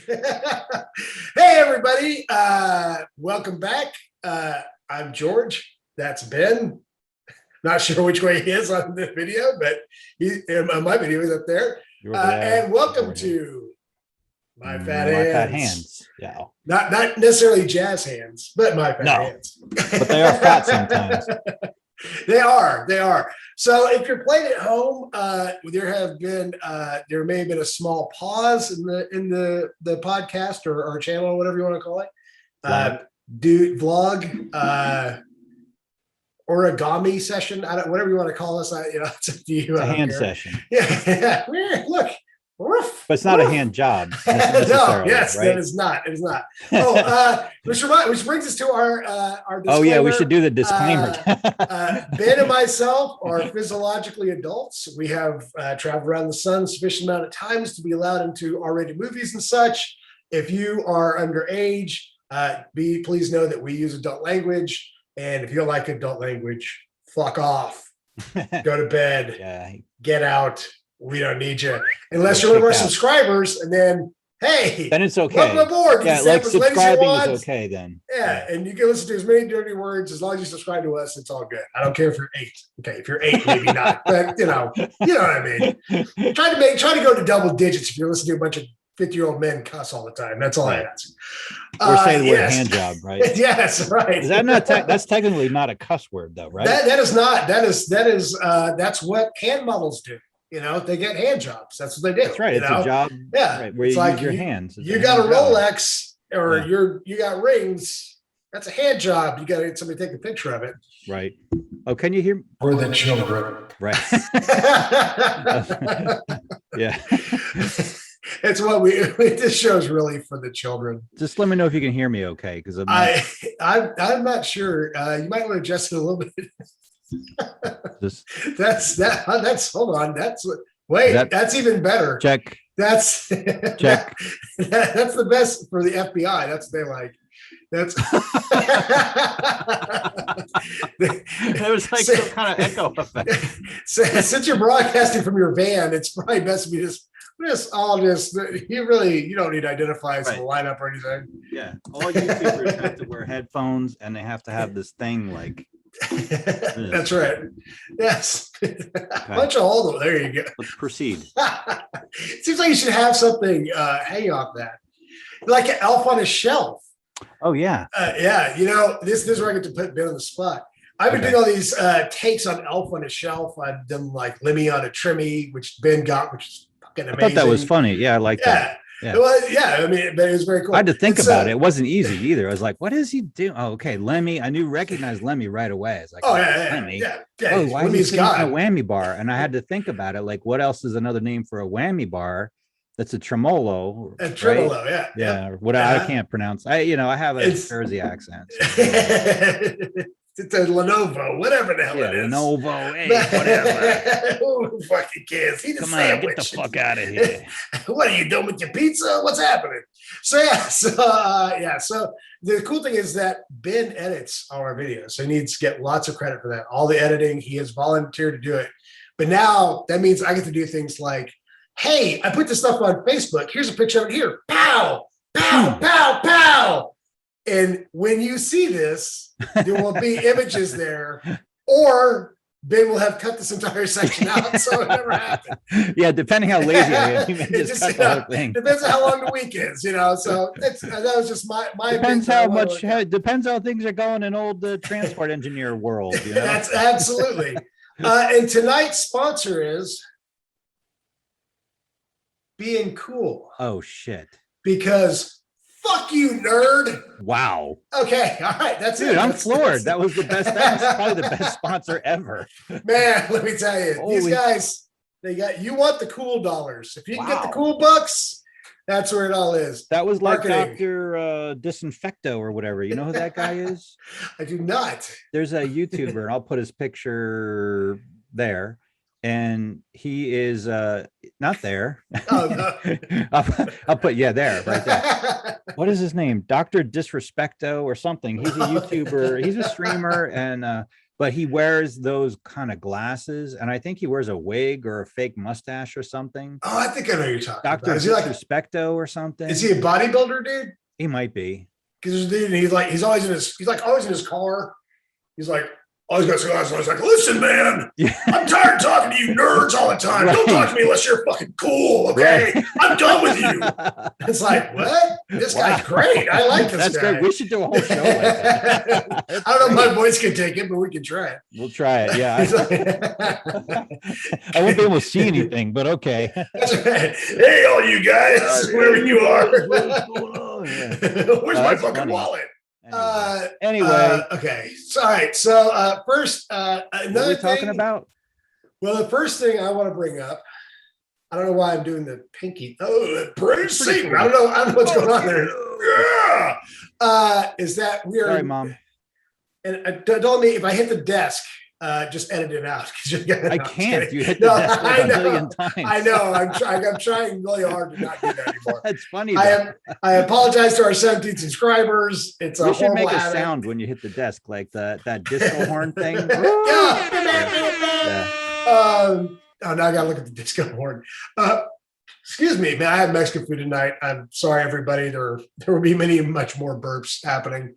Hey, everybody. Welcome back. I'm George. That's Ben. Not sure which way he is on the video, but my video is up there. And welcome to My Fat Hands. Yeah. Not necessarily jazz hands, but my fat hands. But they are fat sometimes. They are. So if you're playing at home, there may have been a small pause in the podcast or our channel, or whatever you want to call it. Vlog, origami session, whatever you want to call us. It's up to you. It's a hand session. Yeah. Look. Woof, but it's not a hand job. No, yes, right? It is not. Oh, which brings us to our disclaimer. Oh yeah, we should do the disclaimer. Ben and myself are physiologically adults. We have traveled around the sun sufficient amount of times to be allowed into R-rated movies and such. If you are underage, please know that we use adult language. And if you don't like adult language, fuck off. Go to bed. Yeah. Get out. We don't need you unless you're one of our subscribers, and then hey, then it's okay. Welcome aboard. Yeah, like subscribing is okay then. Yeah, and you can listen to as many dirty words as long as you subscribe to us. It's all good. I don't care if you're 8. Okay, if you're 8, maybe not, but you know what I mean. Try to go to double digits if you're listening to a bunch of 50-year-old men cuss all the time. That's all I ask. Or say the word hand job, right? Yes, right. Is that not? That's technically not a cuss word, though, right? That is not. That's what hand models do. They get hand jobs. That's what they do. That's right. It's a job. Yeah. Right, where you use your hands. You got a Rolex or you got rings. That's a hand job. You got to get somebody to take a picture of it. Right. Oh, can you hear me? For the children. Right. Yeah. It's what this show's really for the children. Just let me know if you can hear me okay. Because I'm not sure. You might want to adjust it a little bit. Hold on. That's even better. Check. That's check. That's the best for the FBI. That's what they like. That's there was like some kind of echo effect. Since you're broadcasting from your van, it's probably best if you you don't need to identify us in the lineup or anything. Yeah. All YouTubers have to wear headphones and they have to have this thing like that's right. Yes. Bunch of holes. There you go. Let's proceed. Seems like you should have something hanging off that, like an elf on a shelf. Oh yeah. Yeah. This is where I get to put Ben on the spot. I've been doing all these takes on elf on a shelf. I've done like Lemmy on a trimmy, which Ben got, which is fucking amazing. I thought that was funny. Yeah, I like that. Yeah. Well, I mean, but it was very cool. I had to think about it. It wasn't easy either. I was like, what is he doing? Oh, okay. Lemmy. I recognized Lemmy right away. It's like, Lemmy. Yeah. Oh, why is he sitting on a whammy bar? And I had to think about it. Like, what else is another name for a whammy bar? That's a tremolo. A tremolo, right? Yeah. What I can't pronounce. I have a Jersey accent. So. It's a Lenovo, whatever the hell it is. Lenovo, hey, whatever. Who fucking cares? He just get the fuck out of here. What are you doing with your pizza? What's happening? So the cool thing is that Ben edits all our videos, so he needs to get lots of credit for that. All the editing, he has volunteered to do it. But now that means I get to do things like, hey, I put this stuff on Facebook. Here's a picture of it here. Pow, pow, pow, pow. And when you see this, there will be images there, or Ben will have cut this entire section out, so it never happened. Yeah, depending how lazy I am, you may just cut the whole thing. Depends on how long the week is, So that was just my depends how much. Depends how things are going in old transport engineer world. That's absolutely. And tonight's sponsor is Being Cool. Oh shit! Because. Fuck you, nerd. Wow. Okay. All right. That's it. Dude, I'm floored. That was the best. That was probably the best sponsor ever. Man, let me tell you, these guys, you want the cool dollars. If you can get the cool bucks, that's where it all is. That was like Dr. Disinfecto or whatever. You know who that guy is? I do not. There's a YouTuber, and I'll put his picture there. And he is not there. Oh, no. I'll put there, right there. What is his name? Dr. Disrespecto or something. He's a YouTuber. He's a streamer, and but he wears those kind of glasses, and I think he wears a wig or a fake mustache or something. Oh, I think I know who you're talking Dr. about. Is he like Disrespecto or something? Is he a bodybuilder, dude? He might be. Because dude, he's always in his car. He's like, always got sunglasses. I was like, listen, man, I'm tired of talking to you nerds all the time. Don't talk to me unless you're fucking cool, okay? Right. I'm done with you. It's like, what? This guy's great. I like this That's guy. Great. We should do a whole show like that. I don't know if my voice can take it, but we can try it. We'll try it, yeah. I won't be able to see anything, but okay. That's right. Hey, all you guys, wherever you are. Where's my fucking wallet? Anyway, okay. So, all right. So first, another what are we talking about? Well, the first thing I want to bring up, I don't know why I'm doing the pinky. Oh, praise Satan! I don't know what's going on there. Yeah. Is that we are? Sorry, Mom. And don't me if I hit the desk. Just edit it out. I can't. You hit the desk like a million times. I know. I'm trying really hard to not do that anymore. That's funny. I apologize to our 17 subscribers. It's a should make habit. a sound when you hit the desk, like that disco horn thing. Yeah. Oh, now I gotta look at the disco horn. Excuse me, man. I had Mexican food tonight. I'm sorry, everybody. There will be much more burps happening.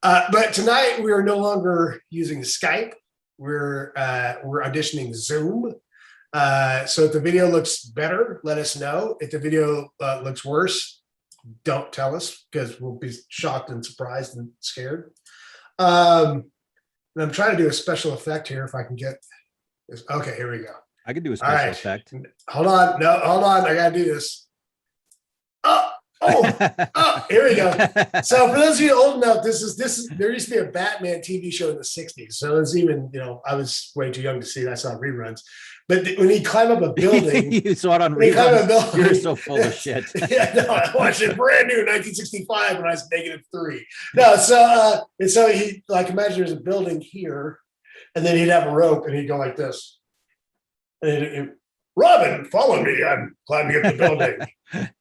But tonight we are no longer using Skype. We're auditioning Zoom. So if the video looks better, let us know. If the video looks worse, don't tell us because we'll be shocked and surprised and scared. And I'm trying to do a special effect here if I can get this. Okay, here we go. I could do a special effect. Hold on. No, hold on. I got to do this. Oh, here we go. So for those of you old enough, this is there used to be a Batman TV show in the 60s. So it's even, I was way too young to see it. I saw reruns. But when he climbed up a building, you saw it on reruns. You're so full of shit. Yeah, no, I watched it brand new in 1965 when I was -3. No, so he imagine there's a building here, and then he'd have a rope and he'd go like this. And Robin, follow me. I'm climbing up the building.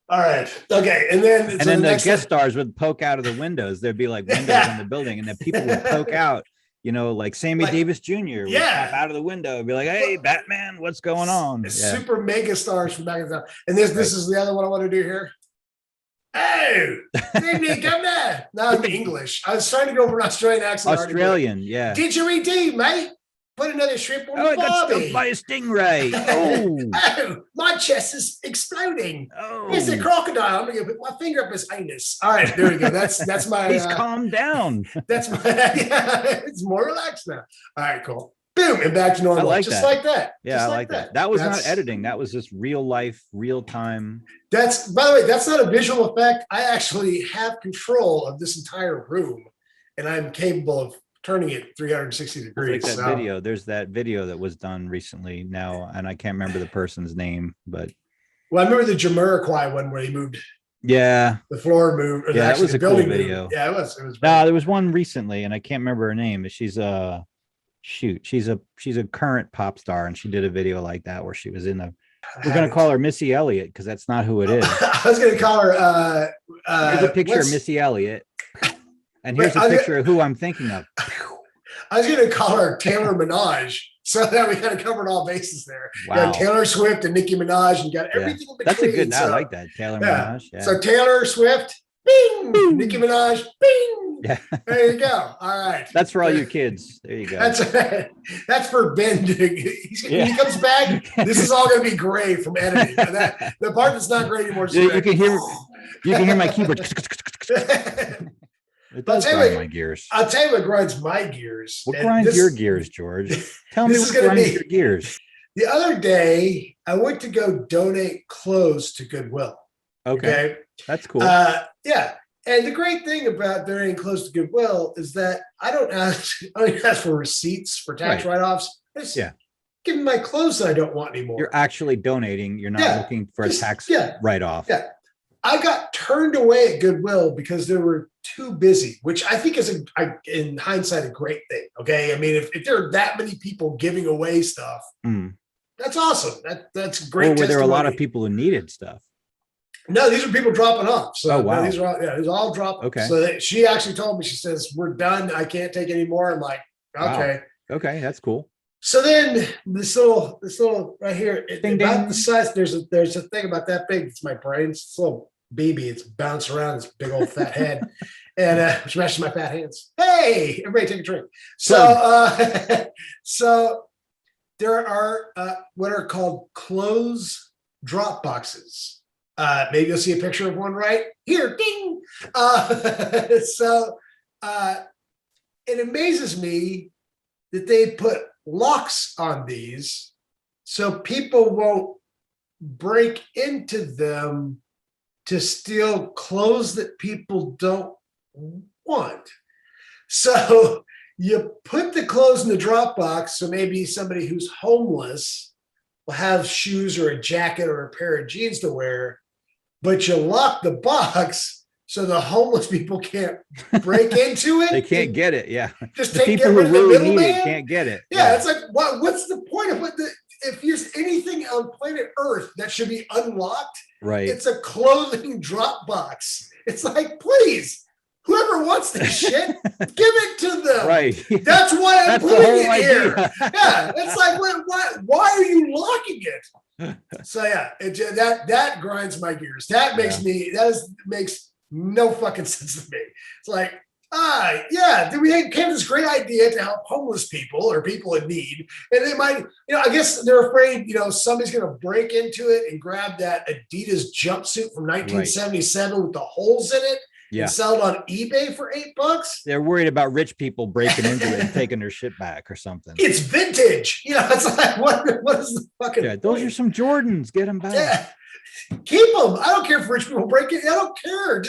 All right. Okay. And then the guest stars would poke out of the windows. There'd be like windows in the building, and then people would poke out, like Sammy Davis Jr. would pop out of the window and be like, hey, Batman, what's going on? Super mega stars from back in the time. And this is the other one I want to do here. Hey, come there. No, I'm English. I was trying to go for an Australian accent. Australian, yeah. Didgeridoo, mate. Put another shrimp on the barbie. I got stung by a stingray. Oh, my chest is exploding. Oh, here's the crocodile. I'm gonna put my finger up his anus. All right, there we go. That's my. He's calmed down. That's my. It's more relaxed now. All right, cool. Boom, and back to normal. I like just that. Like that. Yeah, I like that. That was not editing. That was just real life, real time. That's, by the way, that's not a visual effect. I actually have control of this entire room, and I'm capable of turning it 360 degrees. Like that video. There's that video that was done recently now, and I can't remember the person's name, but I remember the Jamiroquai one where he moved. Yeah, the floor moved. Yeah, that was a cool video. Moved. Yeah, it was. No, there was one recently, and I can't remember her name. She's she's a current pop star, and she did a video like that where she was in the. We're gonna call her Missy Elliott because that's not who it is. I was gonna call her. Here's a picture of Missy Elliott. And here's a picture of who I'm thinking of. I was going to call her Taylor Minaj, so that we kind of covered all bases there. Wow. You got Taylor Swift and Nicki Minaj, and you got everything in between. That's a good. I like that, Taylor Minaj. Yeah. So Taylor Swift, bing. Nicki Minaj, bing. Yeah. There you go. All right. That's for all you kids. There you go. That's for Ben. When he comes back, this is all going to be gray from editing. The part that's not gray anymore. You can hear my keyboard. It does grind my gears. I'll tell you what grinds my gears. What grinds your gears, George? Tell me what grinds your gears. The other day, I went to go donate clothes to Goodwill. Okay. That's cool. Yeah. And the great thing about donating clothes to Goodwill is that I don't ask for receipts for tax write-offs. Give me my clothes that I don't want anymore. You're actually donating. You're not looking for a tax write-off. Yeah. I got turned away at Goodwill because they were too busy, which I think is, in hindsight, a great thing. Okay. I mean, if there are that many people giving away stuff, that's awesome. That's great. Or were there a lot of people who needed stuff? No, these are people dropping off. So wow. These are all dropping. Okay. So she actually told me, she says, we're done. I can't take any more. I'm like, okay. Wow. Okay, that's cool. So then this little right here, Ding, about ding. the size. There's a thing about that big. It's my brain. It's a little baby. It's bouncing around this big old fat head, and which matches my fat hands. Hey, everybody, take a drink. So, so there are what are called clothes drop boxes. Maybe you'll see a picture of one right here. Ding. So it amazes me that they put locks on these so people won't break into them to steal clothes that people don't want. So you put the clothes in the drop box, so maybe somebody who's homeless will have shoes or a jacket or a pair of jeans to wear, but you lock the box so the homeless people can't break into it. They can't get it. Yeah. Just The get people rid who of the really need middleman. it can't get it. Yeah, it's like, what's the point of if there's anything on planet Earth that should be unlocked, Right. it's a clothing drop box. It's like, please, whoever wants this shit, give it to them. Right. That's why I'm That's the putting whole it here. idea. Yeah, it's like, why are you locking it? So yeah, that grinds my gears. That makes makes no fucking sense to me. It's like, yeah, we came to this great idea to help homeless people or people in need. And they might, I guess they're afraid, somebody's going to break into it and grab that Adidas jumpsuit from 1977 with the holes in it and sell it on eBay for $8. They're worried about rich people breaking into it and taking their shit back or something. It's vintage. It's like, what is the fucking those point? Are some Jordans. Get them back. Yeah. Keep them. I don't care if rich people break it. I don't care.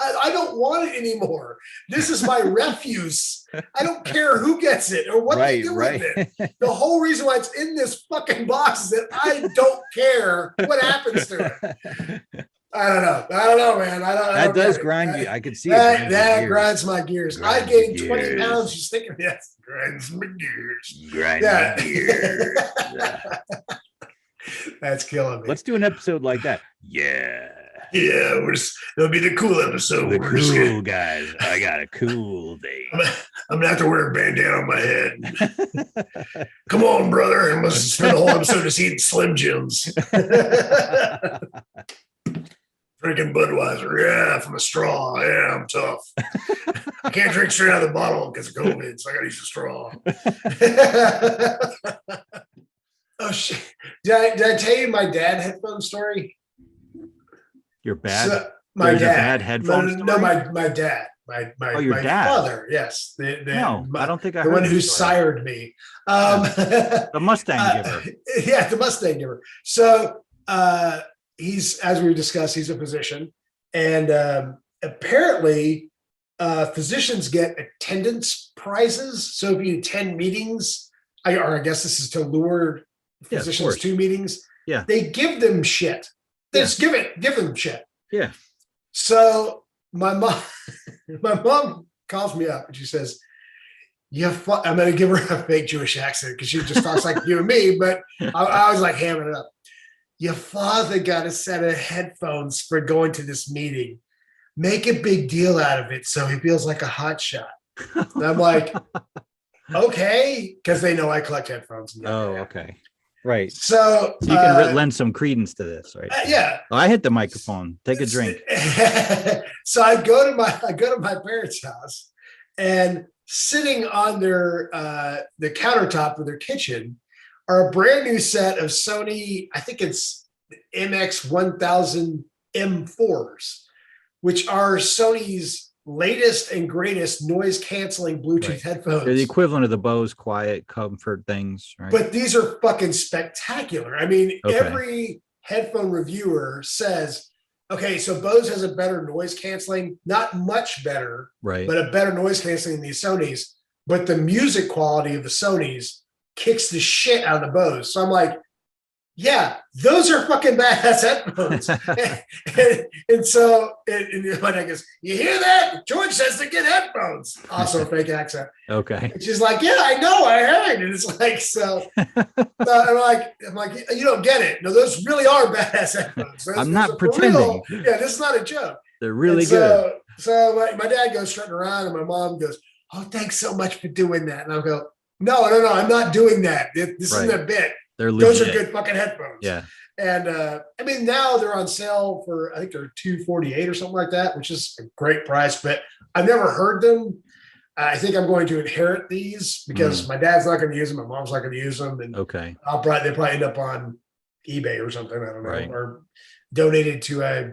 I don't want it anymore. This is my refuse. I don't care who gets it or what they do with it. The whole reason why it's in this fucking box is that I don't care what happens to it. I don't know, man. That does grind you. I could see that. That grinds my gears. I gained 20 pounds just thinking of that. Grinds my gears. Grind my gears. That's killing me. Let's do an episode like that. Yeah. Yeah, it'll be the cool episode. The cool guys. I got a cool thing. I'm gonna have to wear a bandana on my head. Come on, brother. I must spend the whole episode just eating Slim Jims. Drinking Budweiser. Yeah, from a straw. Yeah, I'm tough. I can't drink straight out of the bottle because of COVID, so I gotta use a straw. Oh shit! Did I tell you my dad headphone story? Your bad? So, my dad. Bad headphone story? No, my dad. My dad. father. Yes. No, I don't think I the heard one who story. sired me. The Mustang giver. Yeah, the Mustang giver. So he's, as we discussed, he's a physician, and apparently physicians get attendance prizes. So if you attend meetings, or I guess this is to lure physicians to meetings. Yeah, they give them shit. They just give them shit. Yeah. So my mom calls me up and she says, I'm going to give her a fake Jewish accent because she just talks like you and me, but I was like hamming it up. Your father got a set of headphones for going to this meeting. Make a big deal out of it so he feels like a hot shot. And I'm like, okay, because they know I collect headphones. Oh, okay. Right. So you can lend some credence to this, right? Yeah. Oh, I hit the microphone. Take a drink. So I go to my parents' house, and sitting on their the countertop of their kitchen are a brand new set of Sony, I think it's MX1000 M4s, which are Sony's latest and greatest noise canceling Bluetooth headphones. They're the equivalent of the Bose Quiet Comfort things, right? But these are fucking spectacular. I mean, every headphone reviewer says, okay, so Bose has a better noise canceling, not much better, right, but a better noise canceling than the Sonys. But the music quality of the Sonys kicks the shit out of the Bose. So I'm like, yeah, those are fucking badass headphones. and so my dad goes, you hear that? George says to get headphones. Also a fake accent. Okay. And she's like, yeah, I know, I heard. And it's like, so I'm like, you don't get it. No, those really are badass headphones. I'm not pretending. Yeah, this is not a joke. They're really good. So my dad goes strutting around and my mom goes, oh, thanks so much for doing that. And I'll go, No, I'm not doing that. This isn't a bit. They're Those legit. are good fucking headphones. Yeah. And I mean, now they're on sale for, I think they're $248 or something like that, which is a great price, but I've never heard them. I think I'm going to inherit these because my dad's not going to use them. My mom's not going to use them. And Okay. they probably end up on eBay or something. I don't know. Right. Or donated to a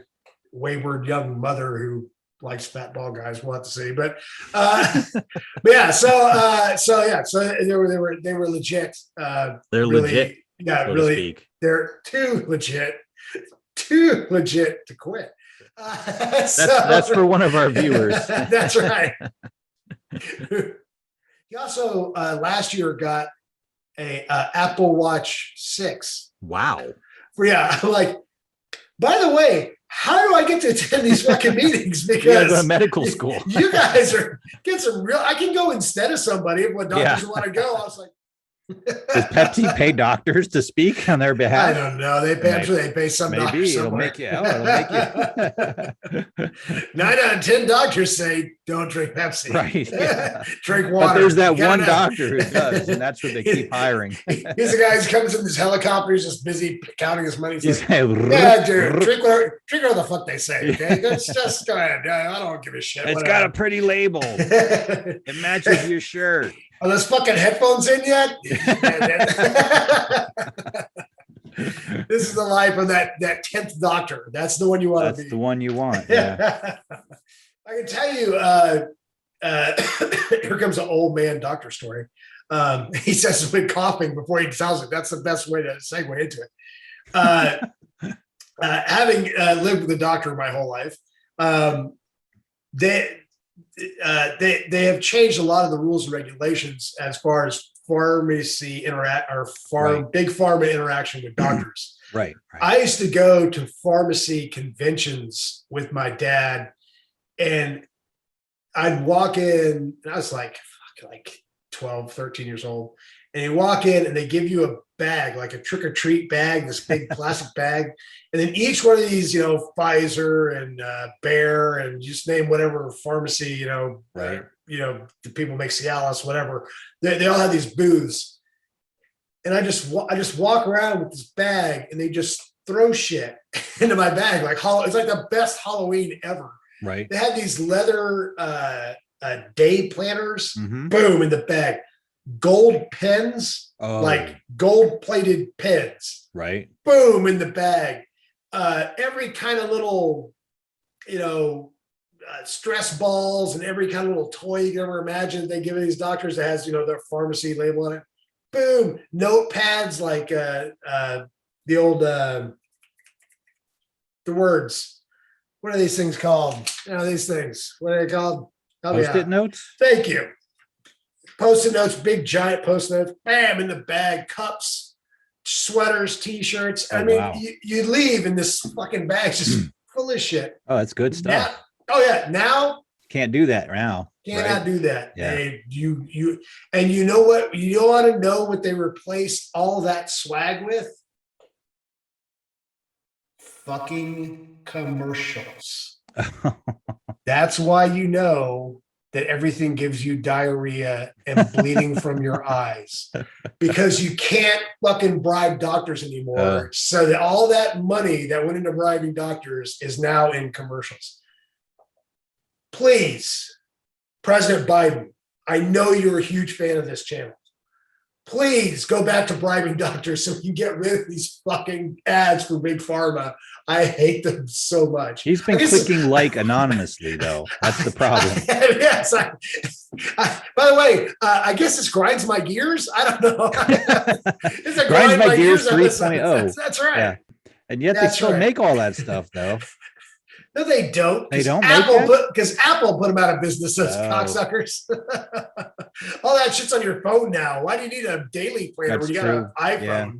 wayward young mother who likes fat ball guys. We'll have to see. But yeah, so they were legit. They're really, legit. Yeah, so really. To speak. They're too legit to quit. That's for one of our viewers. That's right. He also last year got a Apple Watch 6. Wow. I'm like, by the way, how do I get to attend these fucking meetings? Because you gotta go to medical school. You guys get some real. I can go instead of somebody if what doctors want to go. I was like, does Pepsi pay doctors to speak on their behalf? I don't know. They pay. I'm sure they pay some doctors. It'll make you. It'll make you. 9 out of 10 doctors say don't drink Pepsi. Right. Yeah. Drink water. But there's that one doctor who does, and that's what they keep hiring. He's the guy who comes in this helicopter. He's just busy counting his money. He's like, like, yeah, dude, drink whatever the fuck they say. Okay, just go ahead. I don't give a shit. It's got a pretty label. It matches your shirt. Are those fucking headphones in yet? This is the life of that 10th doctor. That's the one you want to be. That's the one you want. Yeah. I can tell you, here comes an old man doctor story. He says he's been coughing before he tells it. That's the best way to segue into it. Having lived with a doctor my whole life, they have changed a lot of the rules and regulations as far as pharmacy big pharma interaction with doctors. Right. I used to go to pharmacy conventions with my dad, and I'd walk in, and I was like 12, 13 years old. And you walk in and they give you a bag, like a trick or treat bag, this big plastic bag. And then each one of these, Pfizer and Bayer and just name whatever pharmacy, right. The people make Cialis, whatever. They all have these booths. And I just walk around with this bag and they just throw shit into my bag. It's like the best Halloween ever. Right. They had these leather day planners, Mm-hmm. boom, in the bag. Gold pens, like gold plated pens, right? Boom, in the bag. Every kind of little, stress balls and every kind of little toy you can ever imagine they give these doctors that has, their pharmacy label on it. Boom, notepads like the old the words. What are these things called? These things. What are they called? Post-it notes. Thank you. Post-it notes, big giant post-it notes, bam, in the bag, cups, sweaters, t-shirts. Oh, I mean, wow. you leave in this fucking bag just full of shit. Oh, that's good stuff. Now can't do that now. Cannot do that. Yeah. And you know what? You don't want to know what they replaced all that swag with? Fucking commercials. That's why you know that everything gives you diarrhea and bleeding from your eyes, because you can't fucking bribe doctors anymore. So that all that money that went into bribing doctors is now in commercials. Please, President Biden, I know you're a huge fan of this channel. Please go back to bribing doctors so we can get rid of these fucking ads for Big Pharma. I hate them so much. He's been clicking like anonymously, though. That's the problem. Yes. By the way, I guess this grinds my gears. I don't know. It's a grinds my gears 3.0. That's right. Yeah. And yet they still make all that stuff, though. No, they don't. They don't. Because Apple put them out of business, those cocksuckers. All that shit's on your phone now. Why do you need a daily planner when you got an iPhone? Yeah.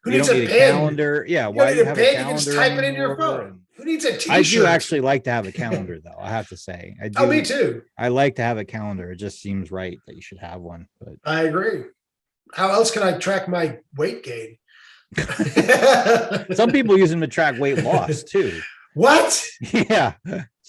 Who needs a pen? Calendar? Yeah. Why do you need a pen? You can just type it in your phone. Who needs a T-shirt? I do actually like to have a calendar, though. I have to say. I do. Oh, me too. I like to have a calendar. It just seems right that you should have one. But I agree. How else can I track my weight gain? Some people use them to track weight loss too. What? Yeah.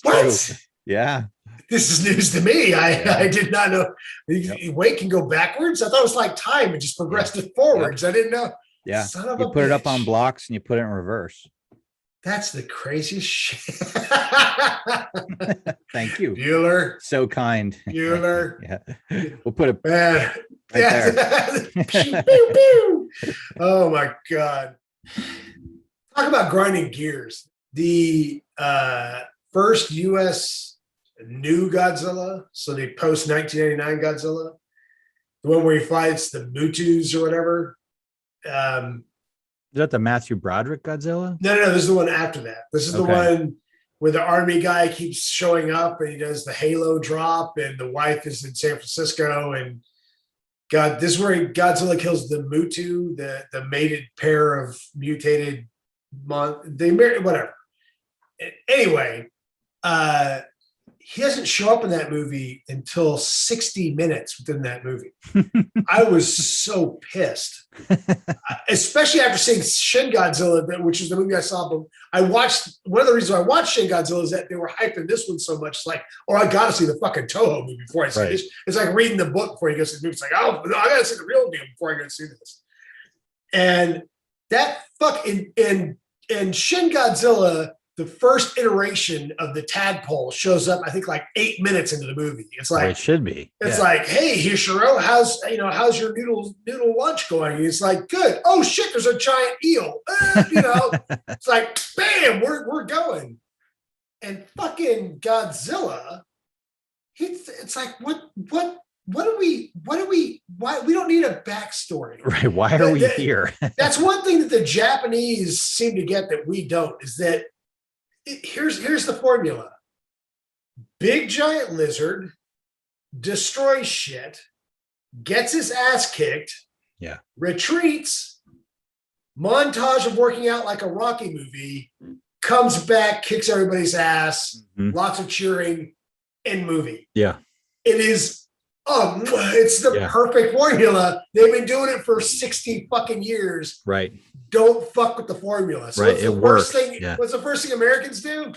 What? True. Yeah. This is news to me. I did not know. Yep. Weight can go backwards. I thought it was like time. It just progressed it forwards. I didn't know. Yeah. Son of You a put it up on bitch. blocks and you put it in reverse. That's the craziest shit. Thank you. Bueller. So kind. Bueller. Yeah. We'll put it Man. right there. Pew, pew, pew. Oh my God. Talk about grinding gears. The first US new Godzilla, so the post 1989 Godzilla, the one where he fights the Mutus or whatever. Is that the Matthew Broderick Godzilla? No, this is the one after that. This is the one where the army guy keeps showing up and he does the halo drop, and the wife is in San Francisco. And God, this is where Godzilla kills the Mutu, the mated pair of mutated whatever. Anyway, he doesn't show up in that movie until 60 minutes within that movie. I was so pissed, especially after seeing Shin Godzilla, which is the movie I saw. But I watched, one of the reasons I watched Shin Godzilla is that they were hyping this one so much. Like, oh, I got to see the fucking Toho movie before I see this. It's like reading the book before you go see the movie. It's like, oh, no, I got to see the real deal before I go see this. And that and Shin Godzilla, the first iteration of the tadpole shows up, I think, like 8 minutes into the movie. It's like, it should be. It's like, hey, Hishiro, how's your noodle lunch going? And it's like, good. Oh shit, there's a giant eel. It's like, bam, we're going. And fucking Godzilla, it's like, why we don't need a backstory. Right. Why are we here? That's one thing that the Japanese seem to get that we don't, is that here's the formula. Big giant lizard destroys shit, gets his ass kicked, retreats, montage of working out like a Rocky movie, comes back, kicks everybody's ass, lots of cheering, end movie. Yeah. It is it's the perfect formula. They've been doing it for 60 fucking years. Right. Don't fuck with the formula. So it works. What's the first thing Americans do?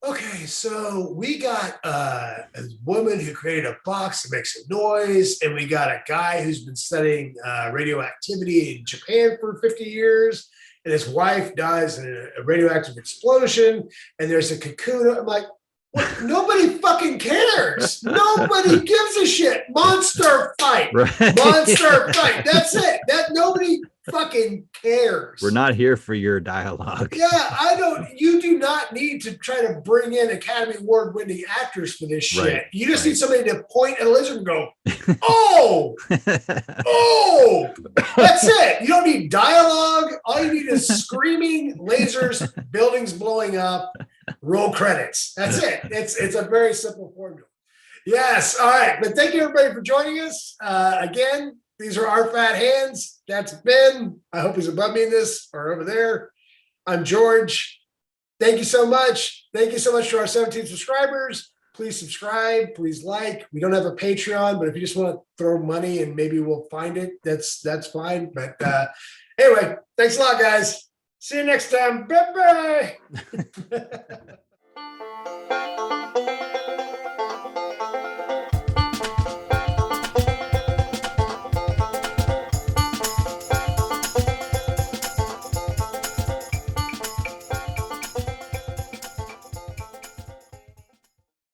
Okay, so we got a woman who created a box that makes a noise, and we got a guy who's been studying radioactivity in Japan for 50 years, and his wife dies in a radioactive explosion, and there's a cocoon. I'm like, what? Nobody fucking cares. Nobody gives a shit. Monster fight. Right. Monster fight. That's it. Nobody fucking cares. We're not here for your dialogue. Yeah, you do not need to try to bring in Academy Award winning actors for this shit. Right. You just need somebody to point at a lizard and go, oh, that's it. You don't need dialogue. All you need is screaming, lasers, buildings blowing up, roll credits. That's it. It's a very simple formula. Yes. All right. But thank you everybody for joining us. Again, these are our fat hands. That's Ben. I hope he's above me in this or over there. I'm George. Thank you so much. Thank you so much to our 17 subscribers. Please subscribe. Please like. We don't have a Patreon, but if you just want to throw money and maybe we'll find it, that's fine. But anyway, thanks a lot, guys. See you next time. Bye-bye.